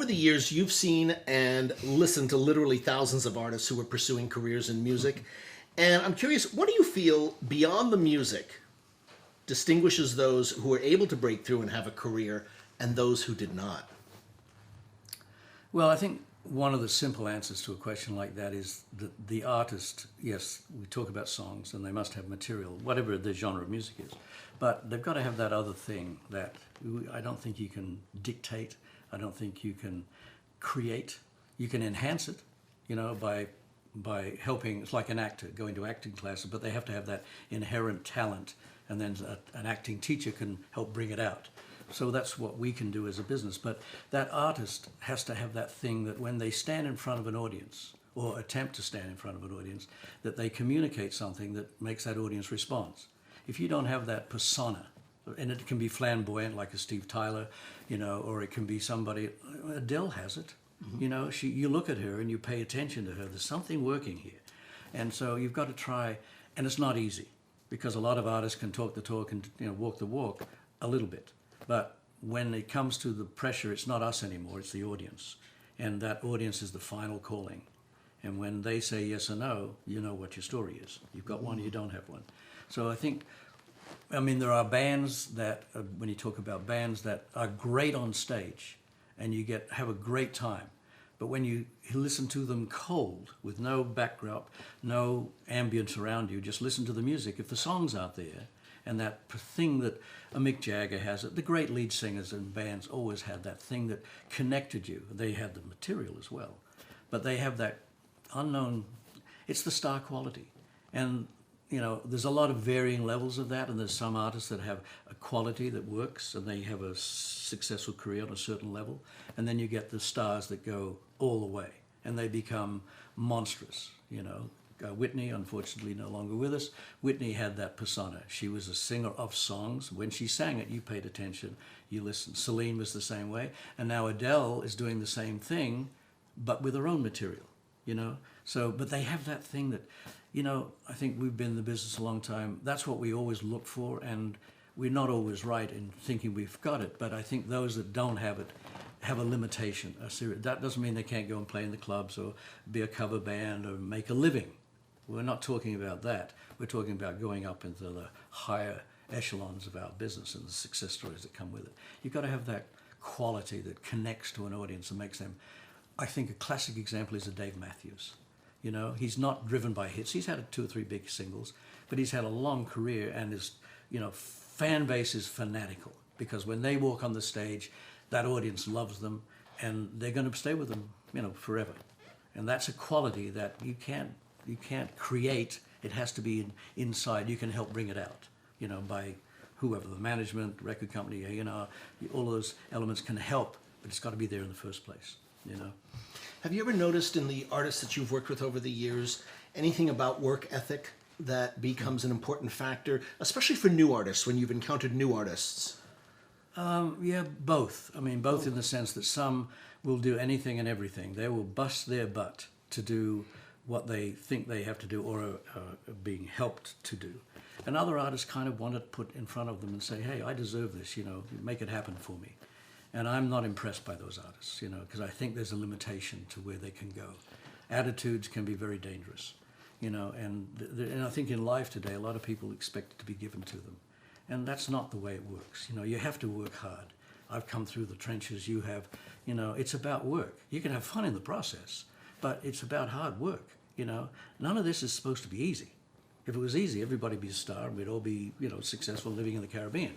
the years, you've seen and listened to literally thousands of artists who are pursuing careers in music. And I'm curious, what do you feel beyond the music distinguishes those who were able to break through and have a career and those who did not? Well, I think one of the simple answers to a question like that is that the artist, yes, we talk about songs and they must have material, whatever the genre of music is, but they've got to have that other thing that I don't think you can dictate, I don't think you can create. You can enhance it, by helping. It's like an actor going to acting classes, but they have to have that inherent talent, and then an acting teacher can help bring it out. So that's what we can do as a business. But that artist has to have that thing that when they stand in front of an audience, or attempt to stand in front of an audience, that they communicate something that makes that audience respond. If you don't have that persona, and it can be flamboyant like a Steve Tyler, or it can be somebody, Adele has it. Mm-hmm. You look at her and you pay attention to her. There's something working here. And so you've got to try, and it's not easy, because a lot of artists can talk the talk and walk the walk a little bit. But when it comes to the pressure, it's not us anymore, it's the audience. And that audience is the final calling. And when they say yes or no, you know what your story is. You've got one, you don't have one. So I think, there are bands that, when you talk about bands that are great on stage, and you have a great time. But when you listen to them cold, with no backdrop, no ambience around you, just listen to the music. If the songs aren't there, and that thing that Mick Jagger has, the great lead singers and bands always had that thing that connected you. They had the material as well. But they have that unknown, it's the star quality. And there's a lot of varying levels of that, and there's some artists that have a quality that works and they have a successful career on a certain level, and then you get the stars that go all the way and they become monstrous. Whitney, unfortunately no longer with us. Whitney had that persona. She was a singer of songs. When she sang it, you paid attention, you listened. Celine was the same way, and now Adele is doing the same thing, but with her own material. So, but they have that thing that, I think we've been in the business a long time. That's what we always look for, and we're not always right in thinking we've got it, but I think those that don't have it have a limitation. That doesn't mean they can't go and play in the clubs or be a cover band or make a living. We're not talking about that. We're talking about going up into the higher echelons of our business and the success stories that come with it. You've got to have that quality that connects to an audience and makes them. I think a classic example is a Dave Matthews. He's not driven by hits. He's had 2 or 3 big singles, but he's had a long career, and his, fan base is fanatical, because when they walk on the stage, that audience loves them, and they're going to stay with them, forever. And that's a quality that you can't create. It has to be inside. You can help bring it out, by whoever, the management, record company, A&R, all those elements can help, but it's got to be there in the first place, Have you ever noticed in the artists that you've worked with over the years anything about work ethic that becomes an important factor, especially for new artists, when you've encountered new artists? Yeah, both. Both in the sense that some will do anything and everything. They will bust their butt to do what they think they have to do or are being helped to do. And other artists kind of want it put in front of them and say, hey, I deserve this, make it happen for me. And I'm not impressed by those artists, because I think there's a limitation to where they can go. Attitudes can be very dangerous, and I think in life today, a lot of people expect it to be given to them. And that's not the way it works. You have to work hard. I've come through the trenches, you have, it's about work. You can have fun in the process, but it's about hard work, None of this is supposed to be easy. If it was easy, everybody'd be a star and we'd all be, successful living in the Caribbean,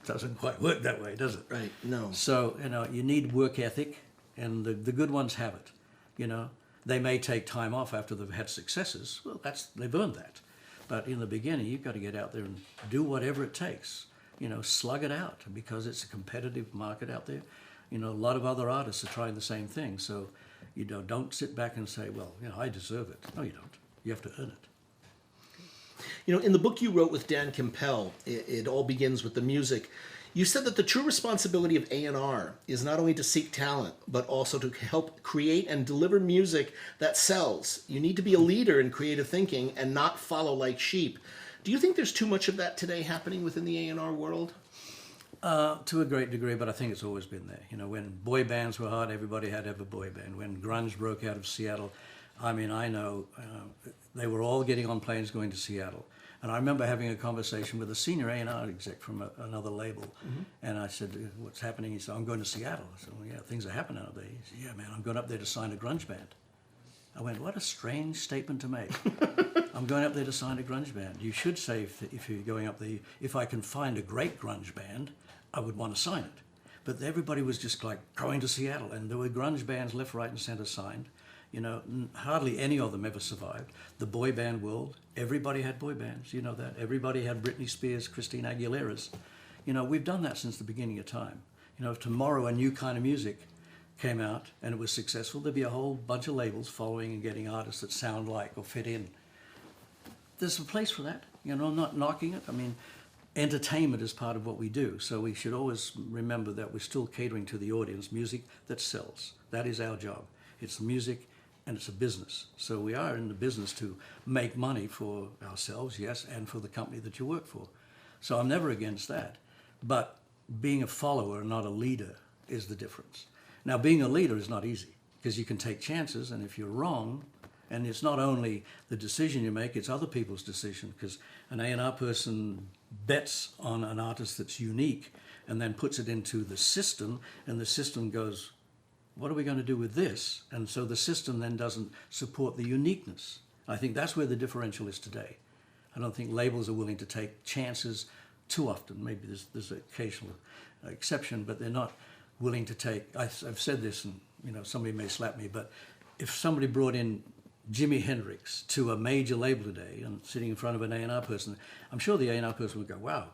Doesn't quite work that way, does it? Right, no. So, you need work ethic, and the good ones have it, They may take time off after they've had successes. Well, they've earned that. But in the beginning, you've got to get out there and do whatever it takes, slug it out, because it's a competitive market out there. A lot of other artists are trying the same thing. So, don't sit back and say, well, I deserve it. No, you don't. You have to earn it. In the book you wrote with Dan Kimpel, It All Begins with the Music, you said that the true responsibility of A&R is not only to seek talent, but also to help create and deliver music that sells. You need to be a leader in creative thinking and not follow like sheep. Do you think there's too much of that today happening within the A&R world? To a great degree, but I think it's always been there. You know, when boy bands were hot, everybody had to have a boy band. When grunge broke out of Seattle, I mean, I know they were all getting on planes going to Seattle. And I remember having a conversation with a senior A&R exec from another label. And I said, what's happening? He said, I'm going to Seattle. I said, well, yeah, things are happening out there. He said, yeah, man, I'm going up there to sign a grunge band. I went, what a strange statement to make. I'm going up there to sign a grunge band. You should say, if you're going up there, if I can find a great grunge band, I would want to sign it. But everybody was just like going to Seattle, and there were grunge bands left, right, and center signed. You know, hardly any of them ever survived. The boy band world, everybody had boy bands, you know that. Everybody had Britney Spears, Christina Aguilera's. You know, we've done that since the beginning of time. You know, if tomorrow a new kind of music came out and it was successful, there'd be a whole bunch of labels following and getting artists that sound like or fit in. There's a place for that. You know, I'm not knocking it. I mean, entertainment is part of what we do, so we should always remember that we're still catering to the audience, music that sells. That is our job. It's music and it's a business. So we are in the business to make money for ourselves, yes, and for the company that you work for. So I'm never against that. But being a follower, not a leader, is the difference. Now, being a leader is not easy because you can take chances, and if you're wrong, and it's not only the decision you make, it's other people's decision, because an A&R person bets on an artist that's unique and then puts it into the system, and the system goes, what are we going to do with this? And so the system then doesn't support the uniqueness. I think that's where the differential is today. I don't think labels are willing to take chances too often. Maybe there's an occasional exception, but they're not willing to take, I've said this, and you know, somebody may slap me, but if somebody brought in Jimi Hendrix to a major label today and sitting in front of an A&R person, I'm sure the A&R person would go, wow,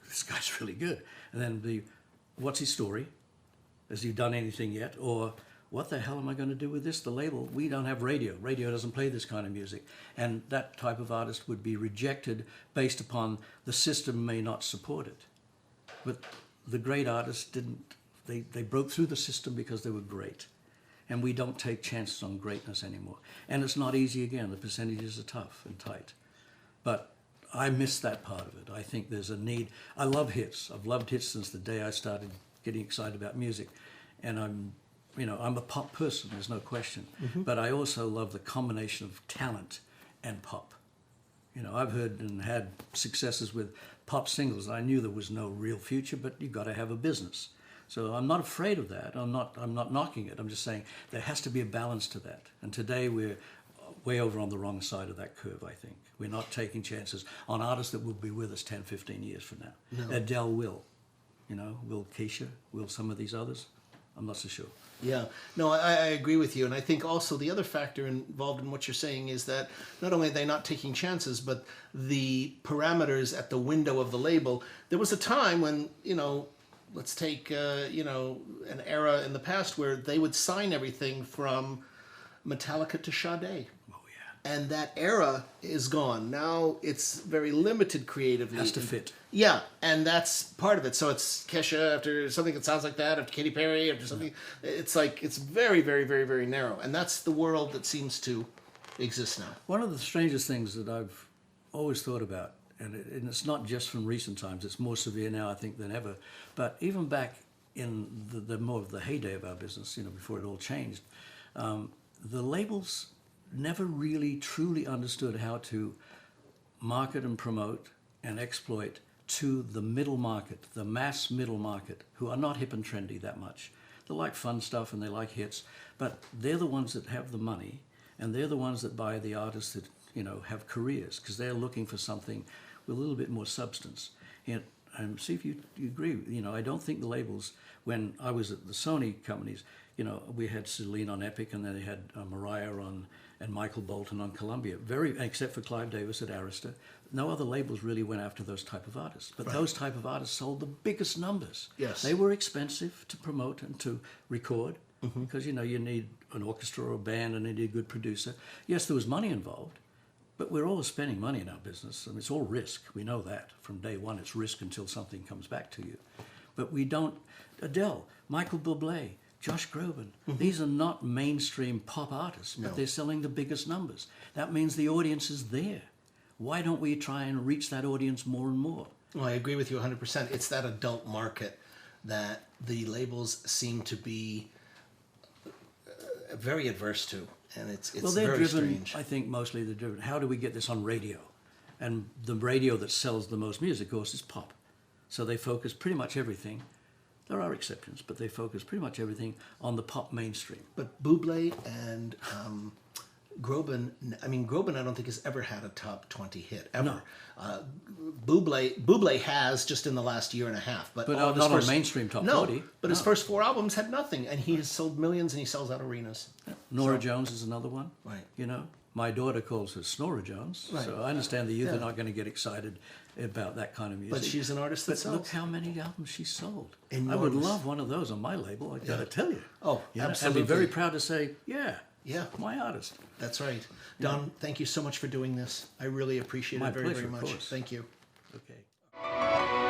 this guy's really good. And then what's his story? Has he done anything yet? Or what the hell am I going to do with this? The label, we don't have radio. Radio doesn't play this kind of music. And that type of artist would be rejected based upon the system may not support it. But the great artists didn't, they broke through the system because they were great. And we don't take chances on greatness anymore. And it's not easy again. The percentages are tough and tight. But I miss that part of it. I think there's a need. I love hits. I've loved hits since the day I started getting excited about music. And I'm a pop person, there's no question. But I also love the combination of talent and pop. You know, I've heard and had successes with pop singles. I knew there was no real future, but you've got to have a business. So I'm not afraid of that. I'm not knocking it. I'm just saying there has to be a balance to that. And today we're way over on the wrong side of that curve, I think. We're not taking chances on artists that will be with us 10, 15 years from now. No. Adele will. You know, will Keisha? Will some of these others? I'm not so sure. Yeah. No, I agree with you. And I think also the other factor involved in what you're saying is that not only are they not taking chances, but the parameters at the window of the label. There was a time when, you know, let's take, an era in the past where they would sign everything from Metallica to Sade. Oh, yeah. And that era is gone. Now it's very limited creatively. Has to fit. Yeah, and that's part of it. So it's Kesha after something that sounds like that, after Katy Perry, after something. It's like, it's very, very, very, very narrow. And that's the world that seems to exist now. One of the strangest things that I've always thought about, and it's not just from recent times, it's more severe now, I think, than ever. But even back in the more of the heyday of our business, you know, before it all changed, the labels never really truly understood how to market and promote and exploit to the middle market, the mass middle market, who are not hip and trendy that much. They like fun stuff and they like hits, but they're the ones that have the money, and they're the ones that buy the artists that, you know, have careers, because they're looking for something with a little bit more substance. And see if you agree. You know, I don't think the labels, when I was at the Sony companies, you know, we had Celine on Epic, and then they had Mariah on, and Michael Bolton on Columbia. Except for Clive Davis at Arista, no other labels really went after those type of artists. But those type of artists sold the biggest numbers. Yes, they were expensive to promote and to record, because you know you need an orchestra or a band, and you need a good producer. Yes, there was money involved. But we're always spending money in our business, and it's all risk. We know that. From day one, it's risk until something comes back to you. But we don't... Adele, Michael Bublé, Josh Groban, these are not mainstream pop artists, but they're selling the biggest numbers. That means the audience is there. Why don't we try and reach that audience more and more? Well, I agree with you 100%. It's that adult market that the labels seem to be very adverse to, and it's Well, they're very driven, strange. I think mostly they're driven, how do we get this on radio? And the radio that sells the most music, of course, is pop. So they focus pretty much everything. There are exceptions, but they focus pretty much everything on the pop mainstream. But Bublé and Groban, I mean, Groban I don't think has ever had a top 20 hit, ever. No. Bublé has just in the last year and a half. But all of his not first, on mainstream top no, 40. but his first 4 albums had nothing, and he has sold millions, and he sells out arenas. Nora Jones is another one. Right. You know, my daughter calls her Snora Jones. Right. So I understand the youth are not going to get excited about that kind of music. But she's an artist that But sells. look how many albums she sold. Enormous. I would love one of those on my label, I got to tell you. Oh, You know, absolutely. And be very proud to say, yeah, my artist. That's right. Don, thank you so much for doing this. I really appreciate My it very, pleasure, very of much. course. Thank you. Okay.